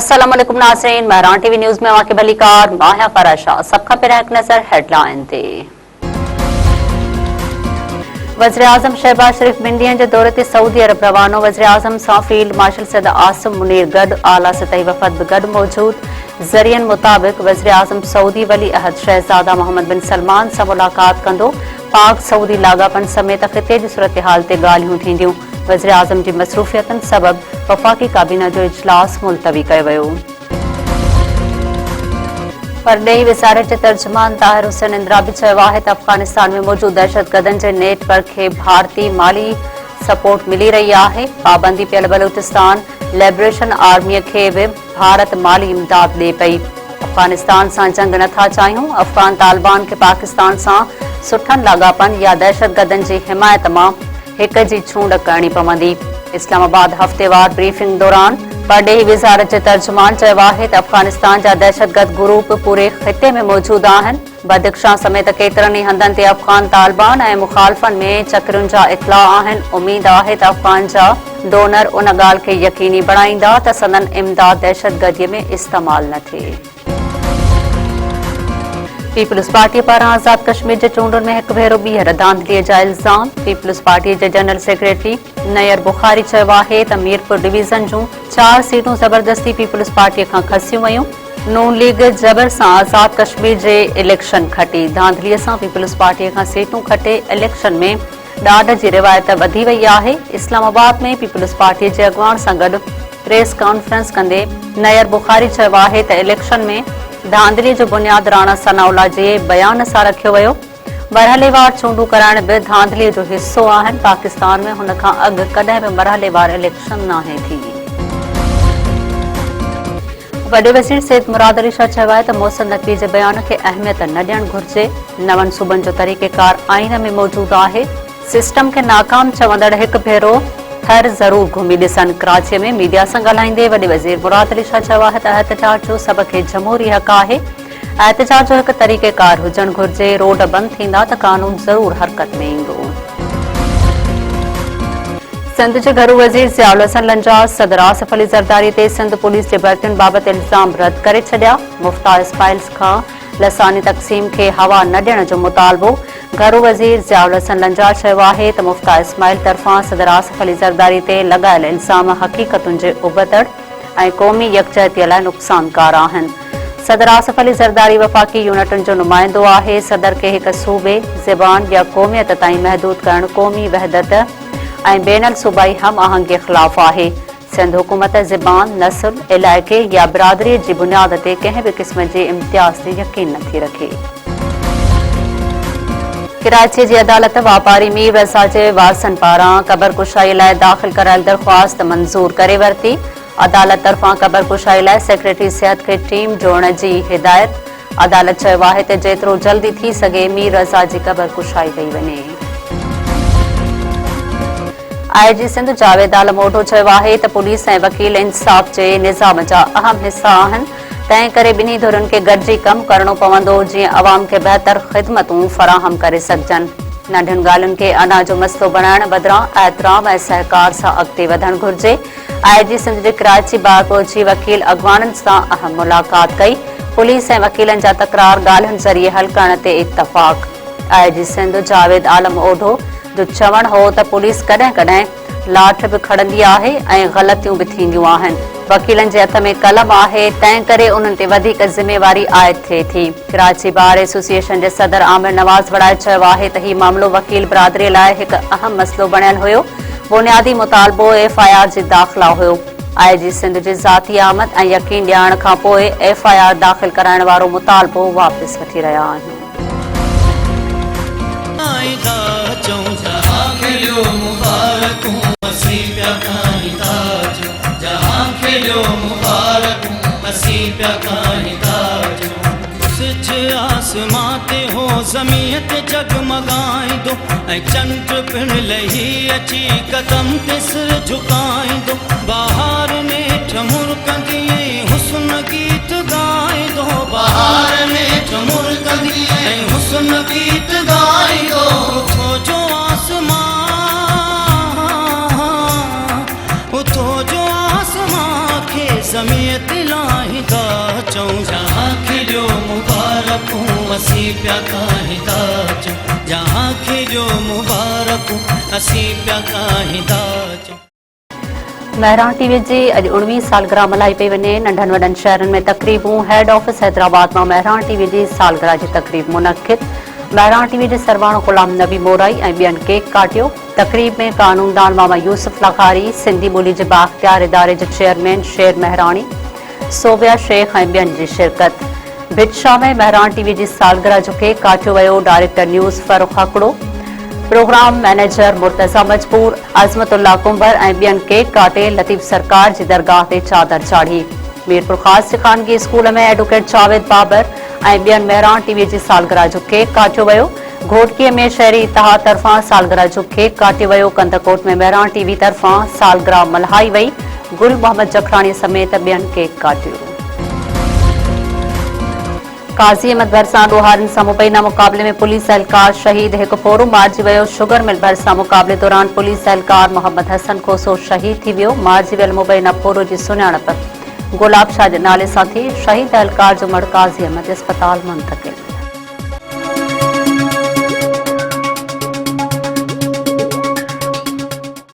अस्सलाम वालेकुम नाज़रीन, महरान टीवी न्यूज़ में वाक़ई भलीकार माहिया फराशा। सबका पर एक नजर हेडलाइन थी। वज़ीर आज़म शहबाज शरीफ ॿिनि ॾींहनि जे दौरे ते सऊदी अरब रवानो। वज़ीर आज़म सां फील्ड मार्शल सैयद आसिम मुनीर गॾु आला सतही वफ़द बि गॾु मौजूद। ज़रियनि मुताबिक़ वज़ीर आज़म सऊदी वली अहद शहज़ादा मोहम्मद बिन सलमान सां मुलाक़ात कंदो। पाक सऊदी लाॻापन समेत ख़िते जी सूरत-हाल ते ॻाल्हियूं थींदियूं। वज़ीर आज़म जी मसरूफ़ियतनि सबबि वफ़ाक़ी काबीना जो इजलास मुलतवी कयो वियो। परॾेही वज़ारत जे तर्जुमान ताहिर हुसैन इंदिरा बि चयो आहे त अफ़ग़ानिस्तान में मौजूद दहशतगर्दनि जे नेटवर्क खे भारतीय माली सपोर्ट मिली रही आहे। पाबंदी पियल बलूचिस्तान लिबरेशन आर्मीअ खे बि भारत माली इमदाद ॾिए पई। अफ़ग़ानिस्तान सां जंग नथा चाहियूं। अफ़ग़ान तालिबान खे पाकिस्तान सां सुठनि लाॻापन या दहशतगर्दनि जी हिमायत मां हिक जी चूंड करणी पवंदी। इस्लामाबाद हफ़्तेवार ब्रीफिंग दौरान परॾेही वज़ारत जे तर्जुमान चयो आहे त अफ़ग़ानिस्तान जा दहशतगर्द ग्रुप पूरे ख़िते में मौजूद आहिनि। बदख्शां समेत केतिरनि ई हंधनि ते अफ़ग़ान तालिबान ऐं मुख़ालिफ़नि में चकरुनि जा इतला आहिनि। उमीद आहे त अफ़ग़ान जा डोनर उन ॻाल्हि खे यकीनी बणाईंदा त संदन इमदाद दहशतगर्दीअ में इस्तेमालु न थिए। पीपल्स पार्टी पारां आज़ाद कश्मीर जे चूंडुनि में हिकु भेरो ॿीहर धांधलीअ जा इल्ज़ाम। पीपल्स पार्टी जे जनरल सेक्रेटरी नयर बुखारी चयो आहे त मीरपुर डिवीज़न जूं 4 सीटूं ज़बरदस्ती पीपल्स पार्टीअ खां खसियूं वयूं। नून लीग जबर सां आज़ाद कश्मीर जे इलेक्शन खटी। धांधलीअ सां पीपल्स पार्टीअ खां सीटूं खटे इलेक्शन में ॾाढ जी रिवायत वधी वई आहे। इस्लामाबाद में पीपल्स पार्टीअ जे अॻुवाण सां गॾु प्रेस कॉन्फ्रेंस कंदे नयर बुखारी चयो आहे त इलेक्शन में धांधलीअ जो बुनियाद राणा सनाउल्लाह जे बयान सां रखियो वियो। मरहलेवार चूंडूं कराइण बि धांधलीअ जो हिसो आहिनि। पाकिस्तान में हुन खां अॻु कॾहिं बि मरहलेवार इलेक्शन नाहे थी। वॾे वज़ीर सैयद मुराद अली शाह चयो आहे त मोहसिन नक़वी जे बयान खे अहमियत न ॾियणु घुर्जे। नवनि सूबनि जो तरीक़ेकार आइन में मौजूदु आहे। सिस्टम खे नाकाम चवंदड़ हिकु भेरो थर ज़रूर घुमी ॾिसनि। कराचीअ में मीडिया सां ॻाल्हाईंदे वॾे वज़ीर मुराद अली शाह चयो आहे त एहतजाज जो सभ खे जमहूरी हक़ आहे। एहतजाज जो हिकु तरीक़ेकार हुजणु घुर्जे। रोड बंदि थींदा त कानून ज़रूर हरकत में ईंदो। सिंध जे घरू वज़ीर ज़ियाउल हसन लंजा सदर आसिफ अली ज़रदारी ते सिंध पुलिस जे भर्तियुनि बाबति इल्ज़ाम रद्द करे छॾिया। मुफ्ता इस्माइल्स खां लसानी तक़सीम खे हवा न ॾियण जो मुतालबो। घरू वज़ीर ज़ियाउल हसन लंजा चयो आहे त मुफ्ता इस्माइल तरफ़ां सदर आसिफ अली ज़रदारी ते लॻायल इल्ज़ाम हक़ीक़तुनि जे उबतड़ ऐं क़ौमी यकजहतीअ लाइ नुक़सानकार आहिनि। सदर आसिफ अली ज़रदारी वफ़ाक़ी यूनिटुनि जो नुमाइंदो आहे। सदर खे हिक सूबे ज़बान या क़ौमियत ताईं महदूद करणु क़ौमी वहदत ऐं बेनल सूबाई हम आहंगीअ ख़िलाफ़ आहे। सिंध हुकूमत ज़बान, नस्ल, इलाइक़े या बिरादरीअ जी बुनियाद ते कंहिं बि क़िस्म जे इम्तियाज़ ते यकीन नथी रखे। कराची जी अदालत वापारी मीर रज़ा जे वारसनि पारां क़बरकुशाई लाइ दाख़िल करायल दरख़्वास्त मंज़ूर करे वरिती। अदालत तरफ़ां क़बरकुशाई लाइ सेक्रेटरी सिहत खे टीम जोड़ण जी हिदायत। अदालत चयो आहे त जेतिरो जल्दी थी सघे मीर रज़ा जी क़बरकुशाई कई वञे। आईजी सिंध जावेद आलम ओढो चयो आहे त पुलिस ऐं वकील इंसाफ़ जे निज़ाम जा अहम हिस्सा आहिनि। तंहिं करे ॿिन्ही धुरियुनि खे गॾिजी कमु करणो पवंदो जीअं अवाम खे बहितर ख़िदमतूं फ़राहम करे सघजनि। नंढियुनि ॻाल्हियुनि खे अना जो मसइलो बणाइण बदिरां एतिराम ऐं सहकार सां अॻिते वधणु घुर्जे। आईजी सिंध जे कराची बार पहुची वकील अॻवाननि सां अहम मुलाक़ात कई। पुलिस ऐं वकीलनि जा तकरार ॻाल्हियुनि ज़रिए हल करण ते इत्तफ़ाक़। आईजी सिंध जावेद आलम ओढो जो चवणु हो त पुलिस कॾहिं कॾहिं लाठ बि खणंदी आहे ऐं ग़लतियूं बि थींदियूं आहिनि। वकीलनि जे हथ में कलम आहे, तंहिं करे उन्हनि ते वधीक ज़िम्मेवारी आयद थिए थी। कराची बार एसोसिएशन जे सदर आमिर नवाज़ वड़ाए चयो आहे त हीउ मामिलो वकील बिरादरीअ लाइ हिकु अहम मसइलो बणियल हुयो। बुनियादी मुतालबो एफआईआर जी दाख़िला हुयो। आईजी सिंध जी ज़ाती आमद ऐं यकीन ॾियारण खां पोइ एफआईआर दाख़िल कराइण वारो मुतालबो वापसि वठी रहिया आहिनि। आसमां ते हो ज़मीन ते जगमगाईंदो ऐं चंड पिण लही अची कदम ते सिर झुकाईंदो। बहार में ठमुरकंदी हुस्न गीत गाईंदो। बहार में ठमुरकंदी हुस्न गीत गाईंदो। उथो जो आसमां, उथो जो आसमां खे ज़मीन ते असी प्या काहिदा अचूं जहां खे जो मुबारक असी प्या काहिदा अचूं। महराण टीवी जी अॼु 19वीं सालगिरह मल्हाई पई वञे। नंढनि वॾनि शहरनि में तक़रीबूं। हेड ऑफिस हैदराबाद में महराण टीवी जी सालगिरह जी तक़रीब मुनक़िद। महराण टीवी जे सरवाणो गुलाम नबी मोराई ऐं ॿियनि केक काटियो। तक़रीब में कानूनदान मामा यूसुफ लखारी, सिंधी ॿोली जे बाख्तियार इदारे जे चेयरमैन शेर महराणी, सोबिया शेख ऐं ॿियनि जी शिरकत। भिटशाह में महराण टीवी जी सालगिरह जो केक काटियो वियो। Director news Farooq Hakro, programme manager Murtaza Majboor, Azmatullah comber ऐं ॿियनि केक काटे लतीफ़ सरकार जी दरगाह ते चादर चाढ़ी। मीरपुर ख़ासि ख़ानगी स्कूल में एडवोकेट जावेद बाबर ऐं ॿियनि महराण टीवी जी सालगिरह जो केक काटियो वियो। घोटकीअ में शहरी इतिहाद तरफ़ां सालगिरह जो केक काटियो वियो। कंदकोट में महराण टीवी तरफ़ां सालगिरह मल्हाई वई। गुल मोहम्मद जखराणी समेत ॿियनि केक काटियो। काज़ी अहमद भरिसां ॾोहारनि सां मुबैना मुक़ाबले में पुलिस एहलकार शहीद, हिकु फोरो मारिजी वियो। शुगर मिल भरिसां मुक़ाबले दौरान पुलिस एहलकार मोहम्मद हसन कोसो शहीद थी वियो। मारिजी वियल मुबैना फोरो जी सुञाणप गुलाब शाह जे नाले सां थी। शहीद एहलकार जो मड़ काज़ी अहमद अस्पताल मुंतक़िल।